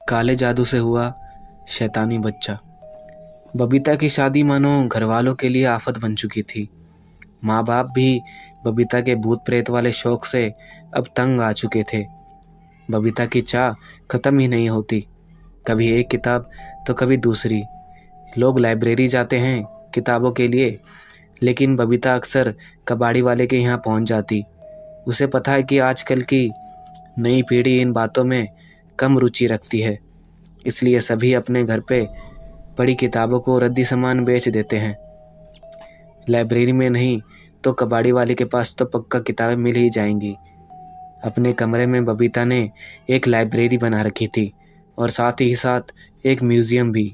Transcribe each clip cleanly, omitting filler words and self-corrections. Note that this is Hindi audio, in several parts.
काले जादू से हुआ शैतानी बच्चा। बबीता की शादी मानो घर वालों के लिए आफत बन चुकी थी। माँ बाप भी बबीता के भूत प्रेत वाले शौक से अब तंग आ चुके थे। बबीता की चाह खत्म ही नहीं होती, कभी एक किताब तो कभी दूसरी। लोग लाइब्रेरी जाते हैं किताबों के लिए, लेकिन बबीता अक्सर कबाड़ी वाले के यहाँ पहुँच जाती। उसे पता है कि आजकल की नई पीढ़ी इन बातों में कम रुचि रखती है, इसलिए सभी अपने घर पे पड़ी किताबों को रद्दी सामान बेच देते हैं। लाइब्रेरी में नहीं तो कबाड़ी वाले के पास तो पक्का किताबें मिल ही जाएंगी। अपने कमरे में बबीता ने एक लाइब्रेरी बना रखी थी और साथ ही साथ एक म्यूज़ियम भी।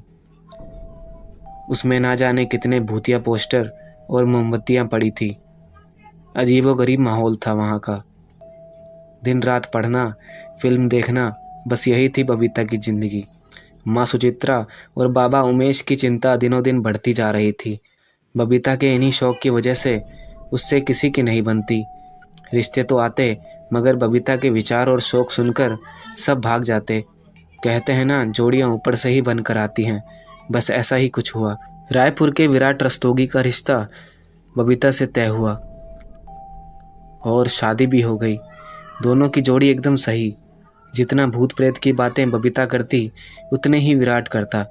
उसमें ना जाने कितने भूतिया पोस्टर और मोमबत्तियाँ पड़ी थी। अजीबोगरीब माहौल था वहाँ का। दिन रात पढ़ना, फिल्म देखना, बस यही थी बबीता की ज़िंदगी। माँ सुचित्रा और बाबा उमेश की चिंता दिनों दिन बढ़ती जा रही थी। बबीता के इन्हीं शौक की वजह से उससे किसी की नहीं बनती। रिश्ते तो आते, मगर बबीता के विचार और शौक सुनकर सब भाग जाते। कहते हैं ना, जोड़ियाँ ऊपर से ही बनकर आती हैं। बस ऐसा ही कुछ हुआ। रायपुर के विराट रस्तोगी का रिश्ता बबीता से तय हुआ और शादी भी हो गई। दोनों की जोड़ी एकदम सही। जितना भूत प्रेत की बातें बबीता करती, उतने ही विराट करता।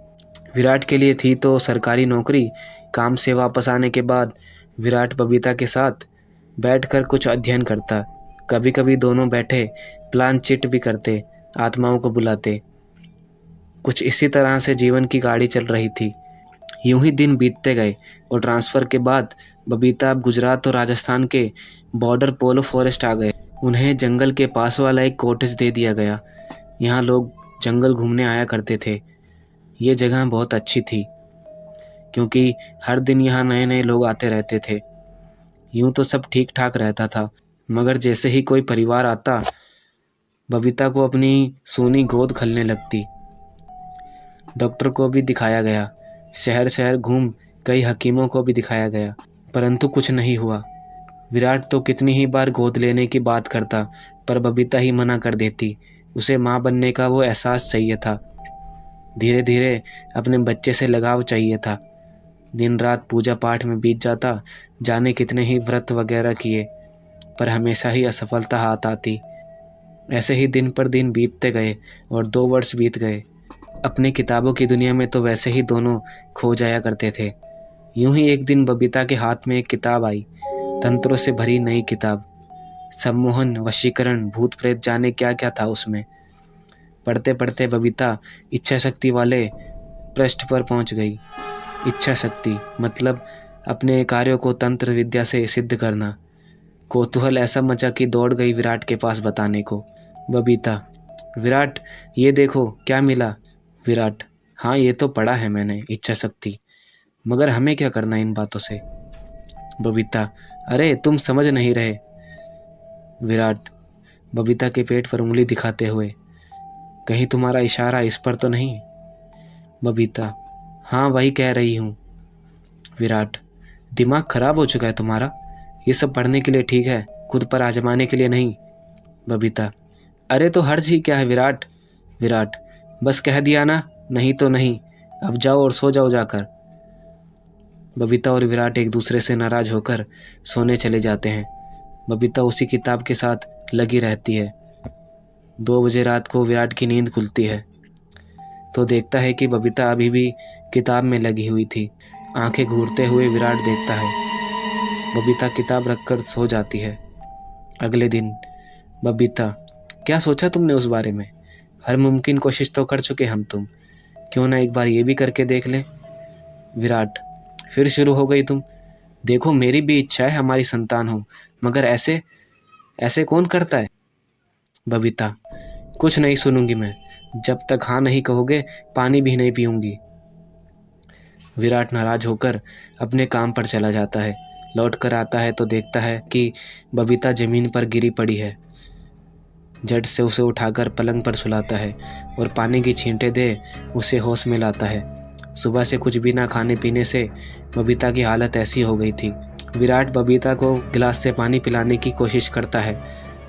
विराट के लिए थी तो सरकारी नौकरी। काम से वापस आने के बाद विराट बबीता के साथ बैठकर कुछ अध्ययन करता। कभी कभी दोनों बैठे प्लान चिट भी करते, आत्माओं को बुलाते। कुछ इसी तरह से जीवन की गाड़ी चल रही थी। यूं ही दिन बीतते गए और ट्रांसफ़र के बाद बबीता अब गुजरात और राजस्थान के बॉर्डर पोलो फॉरेस्ट आ गए। उन्हें जंगल के पास वाला एक कॉटेज दे दिया गया। यहाँ लोग जंगल घूमने आया करते थे। ये जगह बहुत अच्छी थी क्योंकि हर दिन यहाँ नए नए लोग आते रहते थे। यूं तो सब ठीक ठाक रहता था, मगर जैसे ही कोई परिवार आता, बबीता को अपनी सूनी गोद खलने लगती। डॉक्टर को भी दिखाया गया, शहर शहर घूम कई हकीमों को भी दिखाया गया, परंतु कुछ नहीं हुआ। विराट तो कितनी ही बार गोद लेने की बात करता, पर बबीता ही मना कर देती। उसे माँ बनने का वो एहसास चाहिए था। धीरे धीरे अपने बच्चे से लगाव चाहिए था। दिन रात पूजा पाठ में बीत जाता। जाने कितने ही व्रत वगैरह किए, पर हमेशा ही असफलता हाथ आती। ऐसे ही दिन पर दिन बीतते गए और 2 वर्ष बीत गए। अपने किताबों की दुनिया में तो वैसे ही दोनों खो जाया करते थे। यूं ही एक दिन बबीता के हाथ में एक किताब आई, तंत्रों से भरी नई किताब। सम्मोहन, वशीकरण, भूत प्रेत, जाने क्या क्या था उसमें। पढ़ते पढ़ते बबीता इच्छा शक्ति वाले पृष्ठ पर पहुंच गई। इच्छा शक्ति मतलब अपने कार्यों को तंत्र विद्या से सिद्ध करना। कौतूहल ऐसा मचा कि दौड़ गई विराट के पास बताने को। बबीता, विराट ये देखो क्या मिला। विराट, हाँ ये तो पढ़ा है मैंने, इच्छा शक्ति, मगर हमें क्या करना इन बातों से। बबीता, अरे तुम समझ नहीं रहे। विराट बबीता के पेट पर उंगली दिखाते हुए, कहीं तुम्हारा इशारा इस पर तो नहीं। बबीता, हाँ वही कह रही हूँ। विराट, दिमाग खराब हो चुका है तुम्हारा। ये सब पढ़ने के लिए ठीक है, खुद पर आजमाने के लिए नहीं। बबीता, अरे तो हर्ज ही क्या है विराट। विराट, बस कह दिया ना, नहीं तो नहीं, अब जाओ और सो जाओ जाकर। बबीता और विराट एक दूसरे से नाराज होकर सोने चले जाते हैं। बबीता उसी किताब के साथ लगी रहती है। 2 बजे रात को विराट की नींद खुलती है तो देखता है कि बबीता अभी भी किताब में लगी हुई थी। आंखें घूरते हुए विराट देखता है, बबीता किताब रखकर सो जाती है। अगले दिन, बबीता, क्या सोचा तुमने उस बारे में? हर मुमकिन कोशिश तो कर चुके हम तुम, क्यों ना एक बार ये भी करके देख लें। विराट, फिर शुरू हो गई तुम। देखो मेरी भी इच्छा है हमारी संतान हो, मगर ऐसे ऐसे कौन करता है। बबीता, कुछ नहीं सुनूंगी मैं, जब तक हाँ नहीं कहोगे पानी भी नहीं पीऊंगी। विराट नाराज होकर अपने काम पर चला जाता है। लौट कर आता है तो देखता है कि बबीता जमीन पर गिरी पड़ी है। झट से उसे उठाकर पलंग पर सुलाता है और पानी की छींटे दे उसे होश में लाता है। सुबह से कुछ भी ना खाने पीने से बबीता की हालत ऐसी हो गई थी। विराट बबीता को गिलास से पानी पिलाने की कोशिश करता है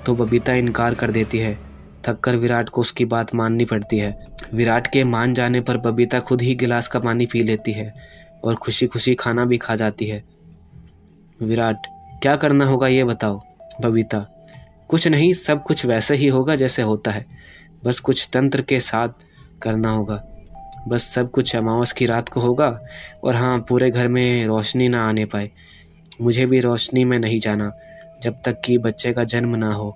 तो बबीता इनकार कर देती है। थककर विराट को उसकी बात माननी पड़ती है। विराट के मान जाने पर बबीता खुद ही गिलास का पानी पी लेती है और खुशी खुशी खाना भी खा जाती है। विराट, क्या करना होगा ये बताओ। बबीता, कुछ नहीं, सब कुछ वैसे ही होगा जैसे होता है, बस कुछ तंत्र के साथ करना होगा। बस सब कुछ अमावस की रात को होगा, और हाँ, पूरे घर में रोशनी ना आने पाए। मुझे भी रोशनी में नहीं जाना जब तक कि बच्चे का जन्म ना हो।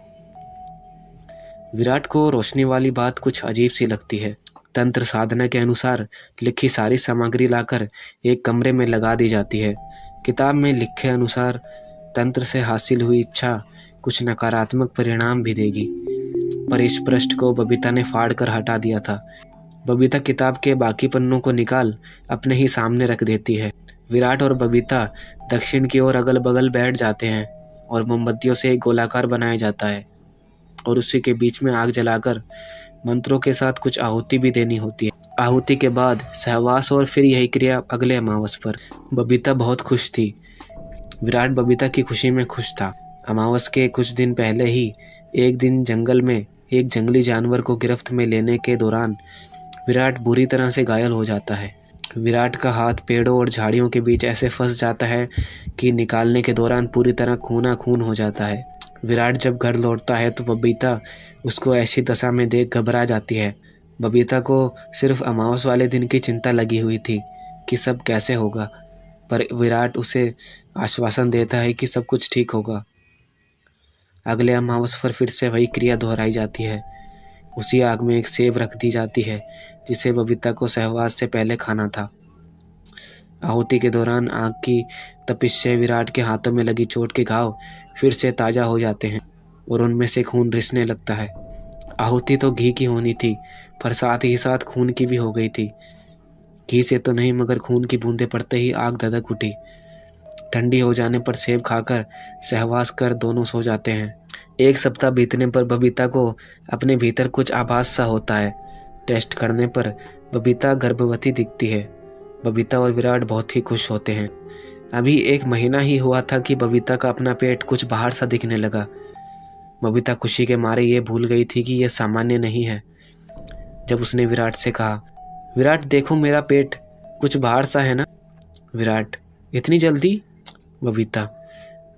विराट को रोशनी वाली बात कुछ अजीब सी लगती है। तंत्र साधना के अनुसार लिखी सारी सामग्री लाकर एक कमरे में लगा दी जाती है। किताब में लिखे अनुसार तंत्र से हासिल हुई इच्छा कुछ नकारात्मक परिणाम भी देगी, पर इस पृष्ठ को बबीता ने फाड़ कर हटा दिया था। बबीता किताब के बाकी पन्नों को निकाल अपने ही सामने रख देती है। विराट और बबीता दक्षिण की ओर अगल बगल बैठ जाते हैं और मोमबत्तियों से एक गोलाकार बनाया जाता है और उसी के बीच में आग जलाकर मंत्रों के साथ कुछ आहुति भी देनी होती है। आहुति के बाद सहवास और फिर यही क्रिया अगले अमावस पर। बबीता बहुत खुश थी। विराट बबीता की खुशी में खुश था। अमावस के कुछ दिन पहले ही एक दिन जंगल में एक जंगली जानवर को गिरफ्त में लेने के दौरान विराट बुरी तरह से घायल हो जाता है। विराट का हाथ पेड़ों और झाड़ियों के बीच ऐसे फंस जाता है कि निकालने के दौरान पूरी तरह खूना खून हो जाता है। विराट जब घर लौटता है तो बबीता उसको ऐसी दशा में देख घबरा जाती है। बबीता को सिर्फ अमावस वाले दिन की चिंता लगी हुई थी कि सब कैसे होगा, पर विराट उसे आश्वासन देता है कि सब कुछ ठीक होगा। अगले अमावस पर फिर से वही क्रिया दोहराई जाती है। उसी आग में एक सेब रख दी जाती है जिसे बबीता को सहवास से पहले खाना था। आहुति के दौरान आग की तपिश से विराट के हाथों में लगी चोट के घाव फिर से ताज़ा हो जाते हैं और उनमें से खून रिसने लगता है। आहुति तो घी की होनी थी, पर साथ ही साथ खून की भी हो गई थी। घी से तो नहीं, मगर खून की बूंदें पड़ते ही आग धधक उठी। ठंडी हो जाने पर सेब खाकर सहवास कर दोनों सो जाते हैं। एक सप्ताह बीतने पर बबीता को अपने भीतर कुछ आभास सा होता है। टेस्ट करने पर बबीता गर्भवती दिखती है। बबीता और विराट बहुत ही खुश होते हैं। अभी 1 महीना ही हुआ था कि बबीता का अपना पेट कुछ बाहर सा दिखने लगा। बबीता खुशी के मारे ये भूल गई थी कि यह सामान्य नहीं है। जब उसने विराट से कहा, विराट देखो मेरा पेट कुछ बाहर सा है ना। विराट, इतनी जल्दी। बबीता,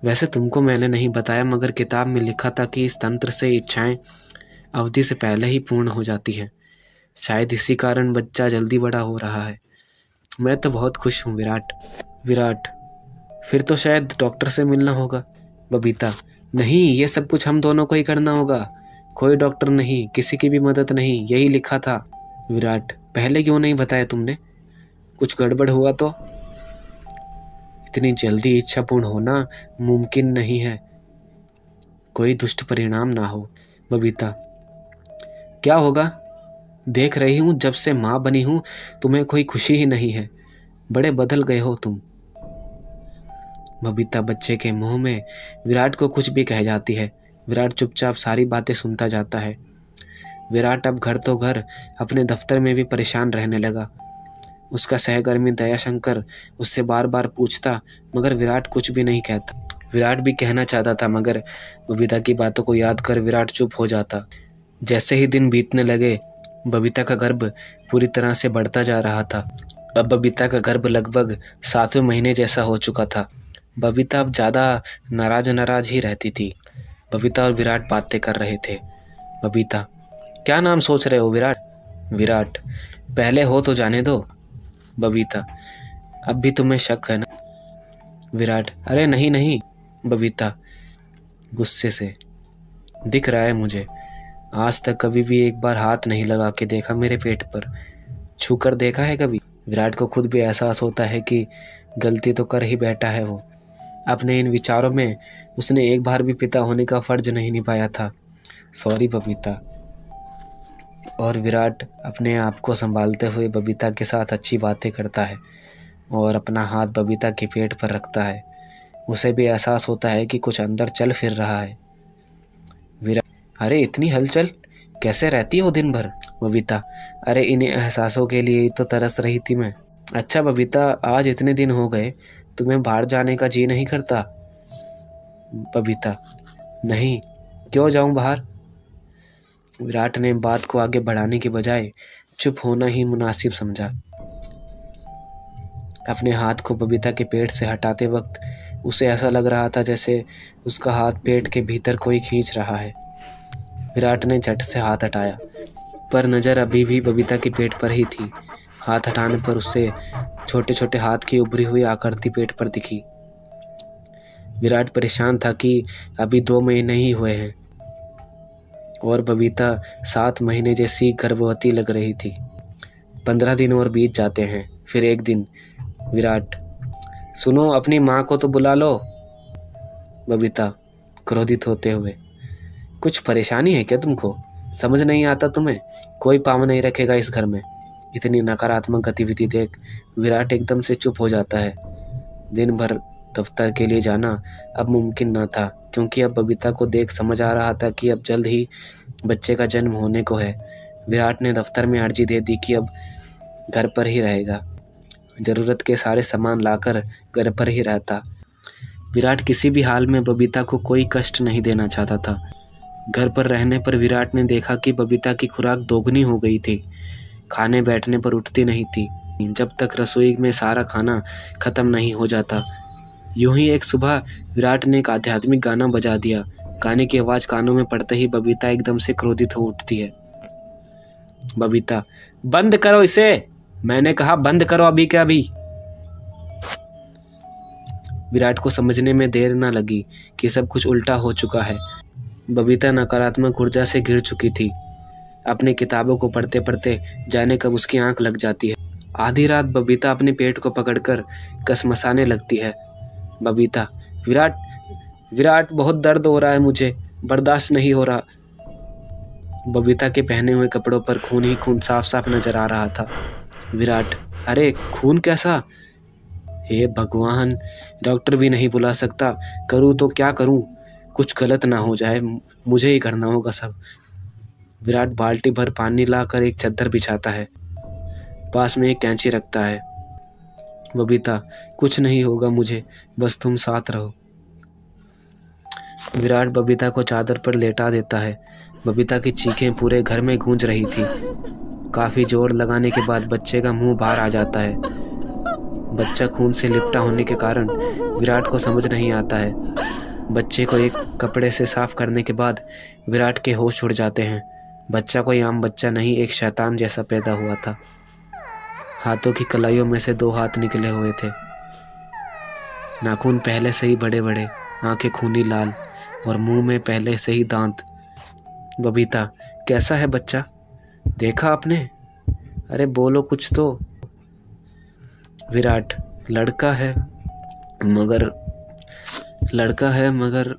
वैसे तुमको मैंने नहीं बताया, मगर किताब में लिखा था कि इस तंत्र से इच्छाएं अवधि से पहले ही पूर्ण हो जाती हैं। शायद इसी कारण बच्चा जल्दी बड़ा हो रहा है। मैं तो बहुत खुश हूँ विराट। विराट, फिर तो शायद डॉक्टर से मिलना होगा। बबीता, नहीं, ये सब कुछ हम दोनों को ही करना होगा। कोई डॉक्टर नहीं, किसी की भी मदद नहीं, यही लिखा था। विराट, पहले क्यों नहीं बताया तुमने? कुछ गड़बड़ हुआ तो? इतनी जल्दी इच्छा पूर्ण होना मुमकिन नहीं है। कोई दुष्ट परिणाम ना हो। बबीता, क्या होगा? देख रही हूँ जब से माँ बनी हूँ तुम्हें कोई खुशी ही नहीं है। बड़े बदल गए हो तुम। बबीता बच्चे के मुंह में विराट को कुछ भी कह जाती है। विराट चुपचाप सारी बातें सुनता जाता है। विराट अब घर तो घर, अपने दफ्तर में भी परेशान रहने लगा। उसका सहकर्मी दयाशंकर उससे बार बार पूछता, मगर विराट कुछ भी नहीं कहता। विराट भी कहना चाहता था, मगर बबीता की बातों को याद कर विराट चुप हो जाता। जैसे ही दिन बीतने लगे, बबीता का गर्भ पूरी तरह से बढ़ता जा रहा था। अब बबीता का गर्भ लगभग 7वें महीने जैसा हो चुका था। बबीता अब ज़्यादा नाराज ही रहती थी। बबीता और विराट बातें कर रहे थे। बबीता, क्या नाम सोच रहे हो विराट? विराट, पहले हो तो जाने दो। बबीता, अब भी तुम्हें शक है ना? विराट, अरे नहीं। बबीता गुस्से से, दिख रहा है मुझे। आज तक कभी भी एक बार हाथ नहीं लगा के देखा मेरे पेट पर। छू कर देखा है कभी? विराट को खुद भी एहसास होता है कि गलती तो कर ही बैठा है वो। अपने इन विचारों में उसने एक बार भी पिता होने का फर्ज नहीं निभाया था। सॉरी बबीता। और विराट अपने आप को संभालते हुए बबीता के साथ अच्छी बातें करता है और अपना हाथ बबीता के पेट पर रखता है। उसे भी एहसास होता है कि कुछ अंदर चल फिर रहा है। विराट, अरे इतनी हलचल कैसे रहती हो दिन भर? बबीता, अरे इन एहसासों के लिए ही तो तरस रही थी मैं। अच्छा बबीता, आज इतने दिन हो गए, तुम्हें बाहर जाने का जी नहीं करता? बबीता, नहीं, क्यों जाऊं बाहर? विराट ने बात को आगे बढ़ाने के बजाय चुप होना ही मुनासिब समझा। अपने हाथ को बबीता के पेट से हटाते वक्त उसे ऐसा लग रहा था जैसे उसका हाथ पेट के भीतर कोई खींच रहा है। विराट ने झट से हाथ हटाया, पर नज़र अभी भी बबीता के पेट पर ही थी। हाथ हटाने पर उससे छोटे छोटे हाथ की उभरी हुई आकृति पेट पर दिखी। विराट परेशान था कि अभी 2 महीने ही हुए हैं और बबीता 7 महीने जैसी गर्भवती लग रही थी। 15 दिन और बीत जाते हैं। फिर एक दिन विराट, सुनो, अपनी माँ को तो बुला लो। बबीता क्रोधित होते हुए, कुछ परेशानी है क्या तुमको? समझ नहीं आता तुम्हें? कोई पाँव नहीं रखेगा इस घर में। इतनी नकारात्मक गतिविधि देख विराट एकदम से चुप हो जाता है। दिन भर दफ्तर के लिए जाना अब मुमकिन न था, क्योंकि अब बबीता को देख समझ आ रहा था कि अब जल्द ही बच्चे का जन्म होने को है। विराट ने दफ्तर में अर्जी दे दी कि अब घर पर ही रहेगा, ज़रूरत के सारे सामान लाकर घर पर ही रहता। विराट किसी भी हाल में बबीता को कोई कष्ट नहीं देना चाहता था। घर पर रहने पर विराट ने देखा कि बबीता की खुराक दोगुनी हो गई थी। खाने बैठने पर उठती नहीं थी जब तक रसोई में सारा खाना खत्म नहीं हो जाता। यूं ही एक सुबह विराट ने एक आध्यात्मिक गाना बजा दिया। गाने की आवाज़ कानों में पड़ते ही बबीता एकदम से क्रोधित हो उठती है। बबीता, बंद करो इसे, मैंने कहा बंद करो अभी के अभी। विराट को समझने में देर न लगी कि सब कुछ उल्टा हो चुका है। बबीता नकारात्मक ऊर्जा से घिर चुकी थी। अपनी किताबों को पढ़ते पढ़ते जाने कब उसकी आंख लग जाती है। आधी रात बबीता अपने पेट को पकड़कर कसमसाने लगती है। बबीता, विराट, विराट, बहुत दर्द हो रहा है, मुझे बर्दाश्त नहीं हो रहा। बबीता के पहने हुए कपड़ों पर खून ही खून साफ साफ नजर आ रहा था। विराट, अरे खून कैसा? हे भगवान, डॉक्टर भी नहीं बुला सकता। करूँ तो क्या करूँ? कुछ गलत ना हो जाए, मुझे ही करना होगा सब। विराट बाल्टी भर पानी लाकर एक चादर बिछाता है, पास में एक कैंची रखता है। बबीता, कुछ नहीं होगा मुझे, बस तुम साथ रहो। विराट बबीता को चादर पर लेटा देता है। बबीता की चीखें पूरे घर में गूंज रही थी। काफ़ी जोर लगाने के बाद बच्चे का मुंह बाहर आ जाता है। बच्चा खून से लिपटा होने के कारण विराट को समझ नहीं आता है। बच्चे को एक कपड़े से साफ करने के बाद विराट के होश उड़ जाते हैं। बच्चा कोई आम बच्चा नहीं, एक शैतान जैसा पैदा हुआ था। हाथों की कलाइयों में से 2 हाथ निकले हुए थे। नाखून पहले से ही बड़े बड़े, आंखें खूनी लाल और मुंह में पहले से ही दांत। बबीता, कैसा है बच्चा? देखा आपने? अरे बोलो कुछ तो। विराट, लड़का है मगर।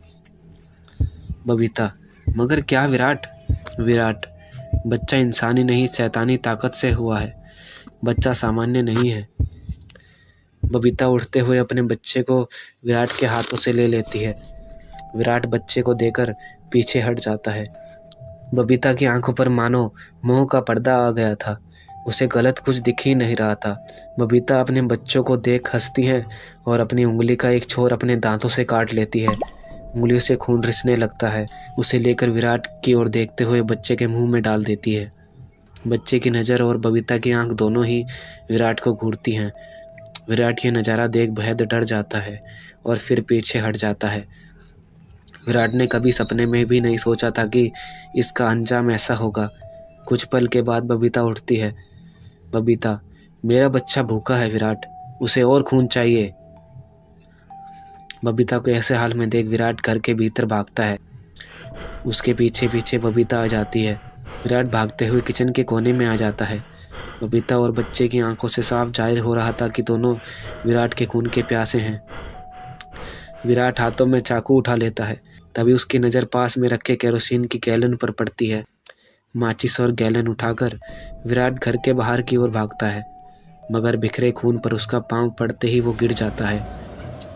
बबीता, मगर क्या विराट? विराट, बच्चा इंसानी नहीं, शैतानी ताकत से हुआ है। बच्चा सामान्य नहीं है। बबीता उठते हुए अपने बच्चे को विराट के हाथों से ले लेती है। विराट बच्चे को देकर पीछे हट जाता है। बबीता की आंखों पर मानो मोह का पर्दा आ गया था। उसे गलत कुछ दिख ही नहीं रहा था। बबीता अपने बच्चों को देख हंसती है और अपनी उंगली का एक छोर अपने दांतों से काट लेती है। उंगलियों से खून रिसने लगता है। उसे लेकर विराट की ओर देखते हुए बच्चे के मुंह में डाल देती है। बच्चे की नज़र और बबीता की आंख दोनों ही विराट को घूरती हैं। विराट ये नज़ारा देख बेहद डर जाता है और फिर पीछे हट जाता है। विराट ने कभी सपने में भी नहीं सोचा था कि इसका अंजाम ऐसा होगा। कुछ पल के बाद बबीता उठती है। बबीता, मेरा बच्चा भूखा है विराट, उसे और खून चाहिए। बबीता को ऐसे हाल में देख विराट घर के भीतर भागता है। उसके पीछे पीछे बबीता आ जाती है। विराट भागते हुए किचन के कोने में आ जाता है। बबीता और बच्चे की आंखों से साफ जाहिर हो रहा था कि दोनों विराट के खून के प्यासे हैं। विराट हाथों में चाकू उठा लेता है। तभी उसकी नज़र पास में रखे केरोसिन की गैलन पर पड़ती है। माचिस और गैलन उठाकर विराट घर के बाहर की ओर भागता है, मगर बिखरे खून पर उसका पांव पड़ते ही वो गिर जाता है।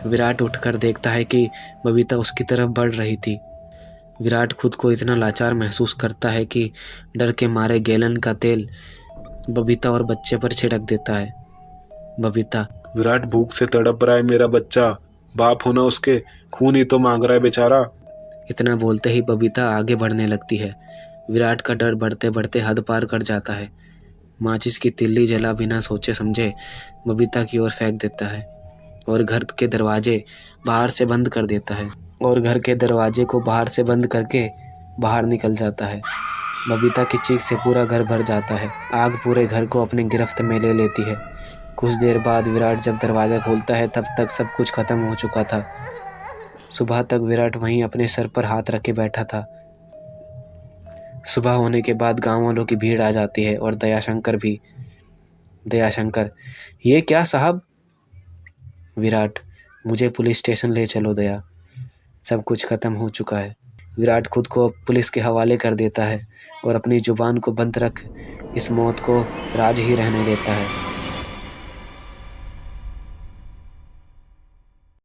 विराट उठकर देखता है कि बबीता उसकी तरफ बढ़ रही थी। विराट खुद को इतना लाचार महसूस करता है कि डर के मारे गैलन का तेल बबीता और बच्चे पर छिड़क देता है। बबीता, विराट भूख से तड़प रहा है मेरा बच्चा, बाप होना उसके, खून ही तो मांग रहा है बेचारा। इतना बोलते ही बबीता आगे बढ़ने लगती है। विराट का डर बढ़ते बढ़ते हद पार कर जाता है। माचिस की तिल्ली जला बिना सोचे समझे बबीता की ओर फेंक देता है और घर के दरवाजे बाहर से बंद कर देता है और घर के दरवाजे को बाहर से बंद करके बाहर निकल जाता है। बबीता की चीख से पूरा घर भर जाता है। आग पूरे घर को अपनी गिरफ्त में ले लेती है। कुछ देर बाद विराट जब दरवाज़ा खोलता है तब तक सब कुछ खत्म हो चुका था। सुबह तक विराट वहीं अपने सर पर हाथ रखे बैठा था। सुबह होने के बाद गांव वालों की भीड़ आ जाती है और दयाशंकर भी। दयाशंकर, ये क्या साहब? विराट, मुझे पुलिस स्टेशन ले चलो दया, सब कुछ खत्म हो चुका है। विराट खुद को पुलिस के हवाले कर देता है और अपनी जुबान को बंद रख इस मौत को राज ही रहने देता है।